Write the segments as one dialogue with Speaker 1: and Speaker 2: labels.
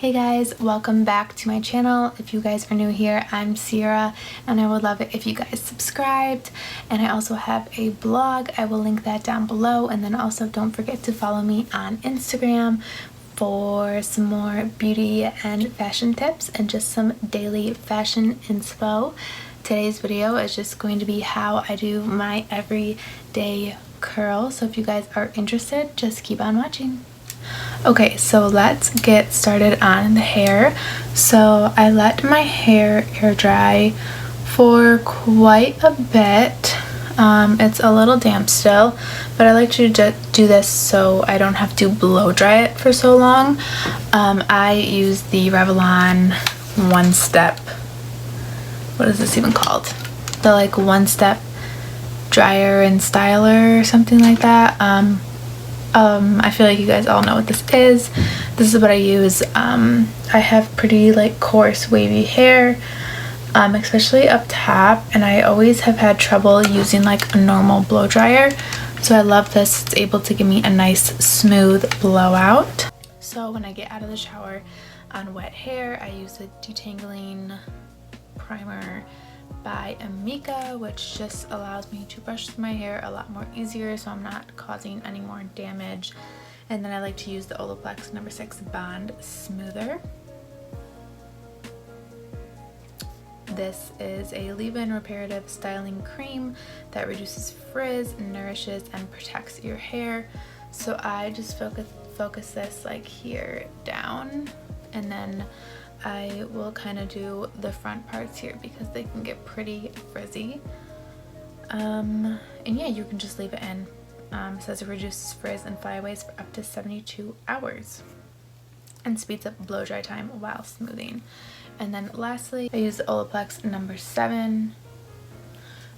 Speaker 1: Hey guys, welcome back to my channel. If you guys are new here, I'm Sierra and I would love it if you guys subscribed. And I also have a blog. I will link that down below, and then also don't forget to follow me on Instagram for some more beauty and fashion tips and just some daily fashion inspo. Today's video is just going to be how I do my everyday curl, so if you guys are interested, just keep on watching. Okay, so let's get started on the hair. So I let my hair air dry for quite a bit. It's a little damp still, but I like to do this so I don't have to blow dry it for so long. I use the Revlon One Step, what is this even called? The like One Step dryer and styler or something like that. I feel like you guys all know what this is. This is what I use. I have pretty like coarse wavy hair, especially up top, and I always have had trouble using like a normal blow dryer, so I love this. It's able to give me a nice smooth blowout. So when I get out of the shower on wet hair, I use a detangling primer by Amika, which just allows me to brush my hair a lot more easier so I'm not causing any more damage. And then I like to use the Olaplex No. 6 Bond Smoother. This is a leave-in reparative styling cream that reduces frizz, nourishes, and protects your hair. So I just focus this like here down, and then I will kind of do the front parts here because they can get pretty frizzy. And yeah, you can just leave it in. It says it reduces frizz and flyaways for up to 72 hours and speeds up blow dry time while smoothing. And then lastly, I use the Olaplex No. 7,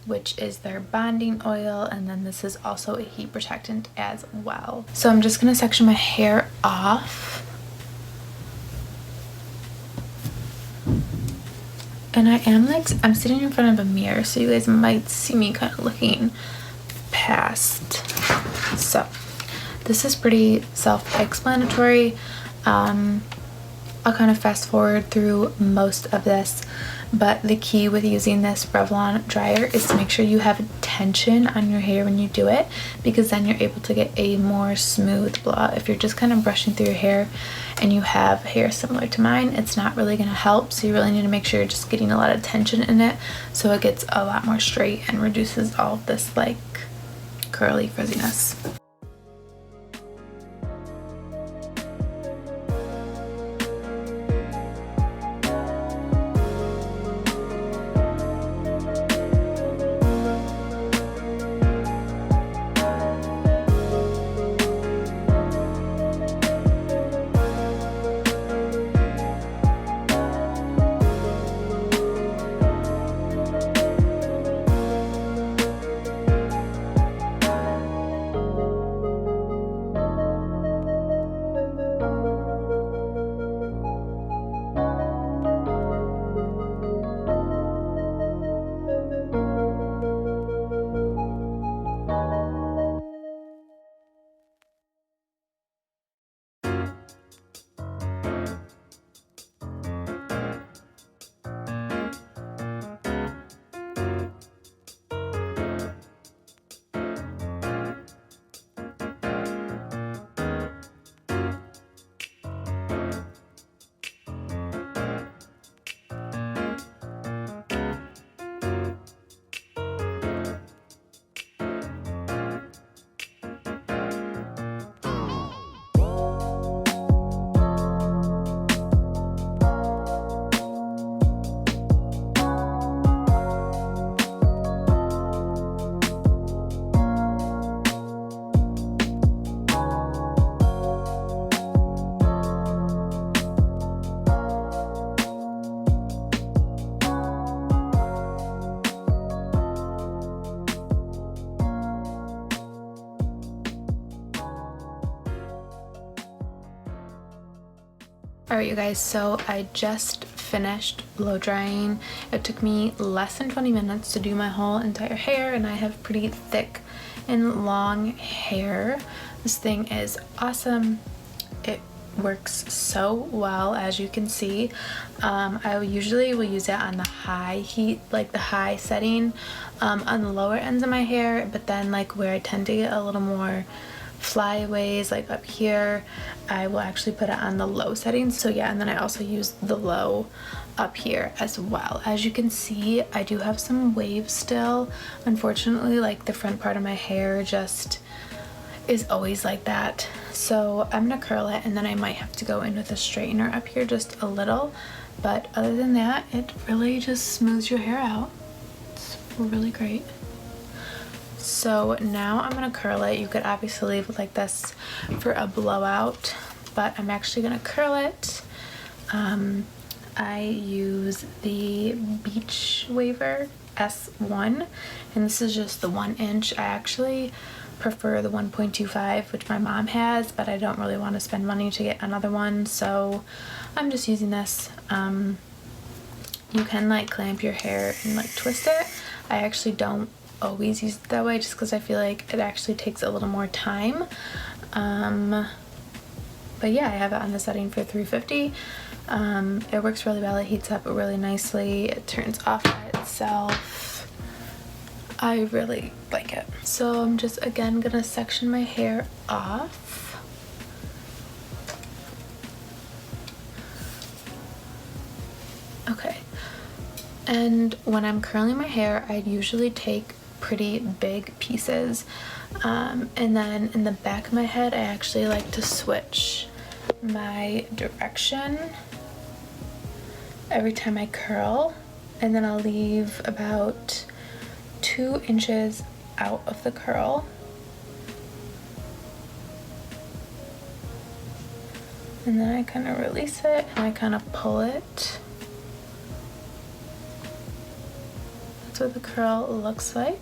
Speaker 1: which is their bonding oil, and then this is also a heat protectant as well. So I'm just gonna section my hair off. And I'm sitting in front of a mirror, so you guys might see me kind of looking past. So this is pretty self-explanatory. I'll kind of fast forward through most of this, but the key with using this Revlon dryer is to make sure you have tension on your hair when you do it, because then you're able to get a more smooth blowout. If you're just kind of brushing through your hair and you have hair similar to mine, it's not really going to help. So you really need to make sure you're just getting a lot of tension in it so it gets a lot more straight and reduces all of this like curly frizziness. Alright you guys, so I just finished blow drying. It took me less than 20 minutes to do my whole entire hair, and I have pretty thick and long hair. This thing is awesome. It works so well, as you can see. I usually will use it on the high heat, like the high setting, on the lower ends of my hair, but then like where I tend to get a little more flyaways, like up here, I will actually put it on the low setting. So yeah, and then I also use the low up here as well. As you can see, I do have some waves still. Unfortunately, like the front part of my hair just is always like that. So I'm gonna curl it, and then I might have to go in with a straightener up here just a little. But other than that, it really just smooths your hair out. It's really great. So now I'm gonna curl it. You could obviously leave it like this for a blowout, but I'm actually gonna curl it. I use the Beach Waver S1, and this is just the 1 inch. I actually prefer the 1.25, which my mom has, but I don't really want to spend money to get another one, so I'm just using this. You can like clamp your hair and like twist it. I actually don't always use it that way, just because I feel like it actually takes a little more time. But yeah, I have it on the setting for 350. It works really well. It heats up really nicely. It turns off by itself. I really like it. So I'm just again gonna section my hair off. Okay. And when I'm curling my hair, I usually take pretty big pieces, and then in the back of my head I actually like to switch my direction every time I curl, and then I'll leave about 2 inches out of the curl, and then I kind of release it and I kind of pull it. That's what the curl looks like.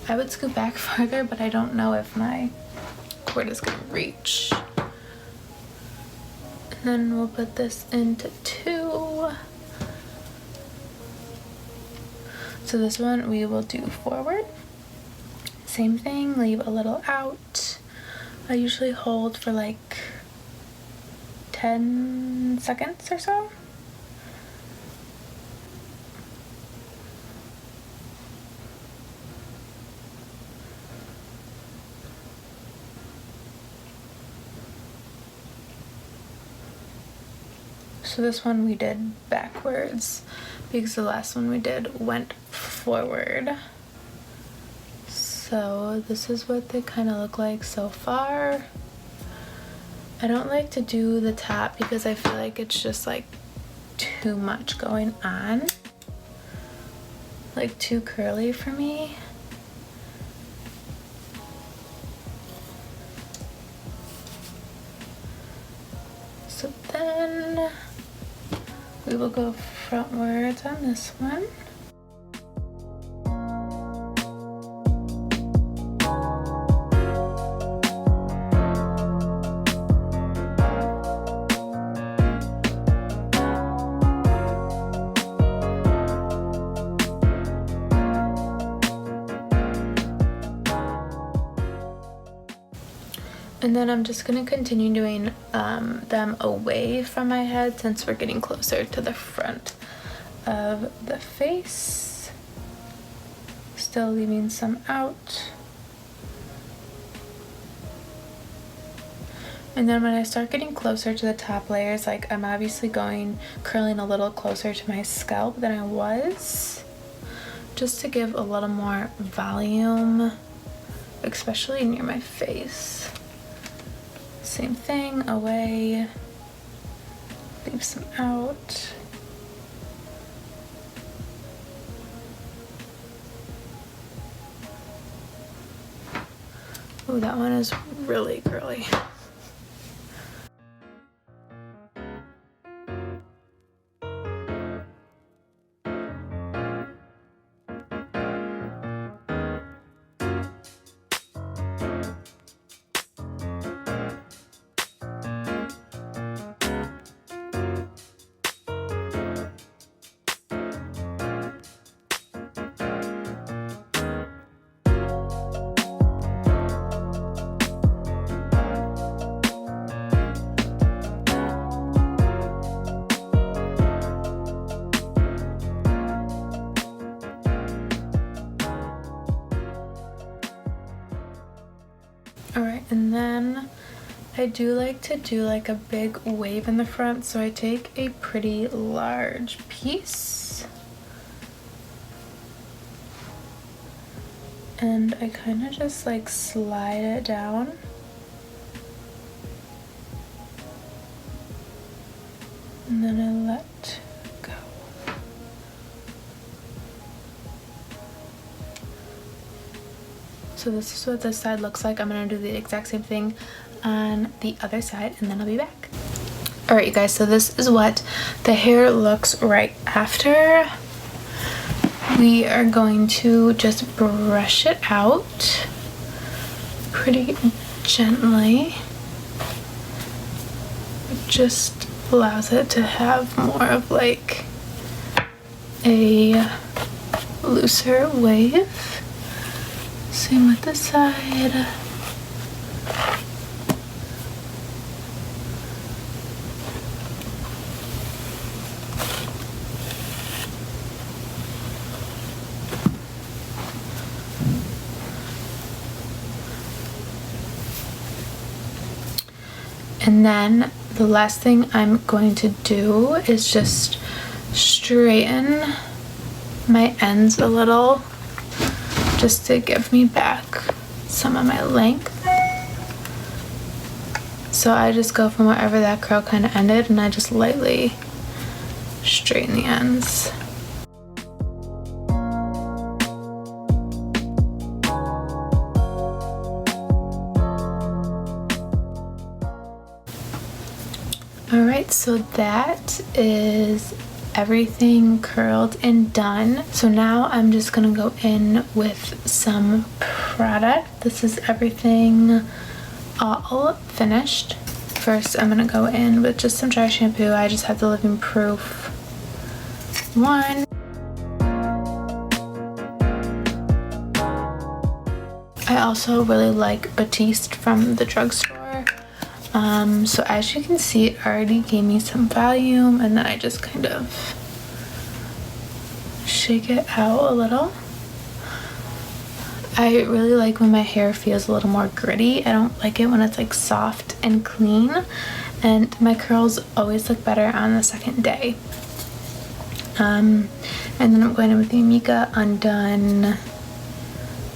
Speaker 1: I would scoot back farther, but I don't know if my cord is gonna reach. And then we'll put this into 2. So this one we will do forward. Same thing, leave a little out. I usually hold for like 10 seconds or so. So this one we did backwards because the last one we did went forward. So this is what they kind of look like so far. I don't like to do the top because I feel like it's just like too much going on, like too curly for me. So then we will go frontwards on this one. And then I'm just going to continue doing them away from my head since we're getting closer to the front of the face. Still leaving some out. And then when I start getting closer to the top layers, like I'm obviously curling a little closer to my scalp than I was, just to give a little more volume, especially near my face. Same thing, away, leave some out. Oh, that one is really curly. And then I do like to do like a big wave in the front, so I take a pretty large piece and I kind of just like slide it down. And then I let go. So this is what this side looks like. I'm gonna do the exact same thing on the other side and then I'll be back. Alright you guys, so this is what the hair looks right after. We are going to just brush it out pretty gently. It just allows it to have more of like a looser wave. Same with this side. And then the last thing I'm going to do is just straighten my ends a little, just to give me back some of my length. So I just go from wherever that curl kind of ended and I just lightly straighten the ends. Alright, so that is everything curled and done. So now I'm just gonna go in with some product. This is everything all finished. First I'm gonna go in with just some dry shampoo. I just have the Living Proof one. I also really like Batiste from the drugstore. So as you can see, it already gave me some volume, and then I just kind of shake it out a little. I really like when my hair feels a little more gritty. I don't like it when it's like soft and clean, and my curls always look better on the second day. And then I'm going in with the Amika Undone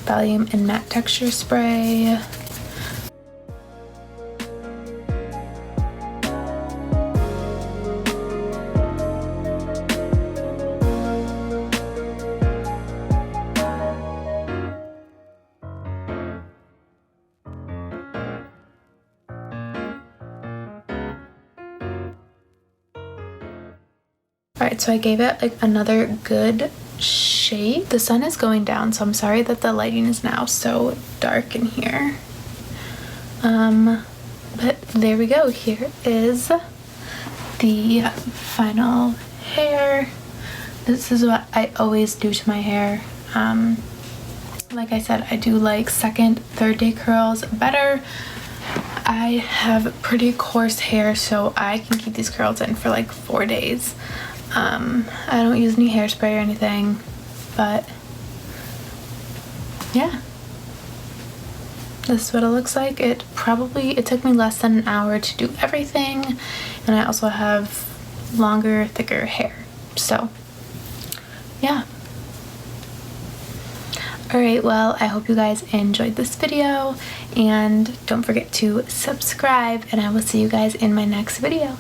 Speaker 1: Volume and Matte Texture Spray. Alright, so I gave it like another good shake. The sun is going down, so I'm sorry that the lighting is now so dark in here. But there we go. Here is the final hair. This is what I always do to my hair. Like I said, I do like second, third day curls better. I have pretty coarse hair, so I can keep these curls in for like 4 days. I don't use any hairspray or anything, but yeah, this is what it looks like. It took me less than an hour to do everything, and I also have longer, thicker hair, so yeah. Alright, well, I hope you guys enjoyed this video, and don't forget to subscribe, and I will see you guys in my next video.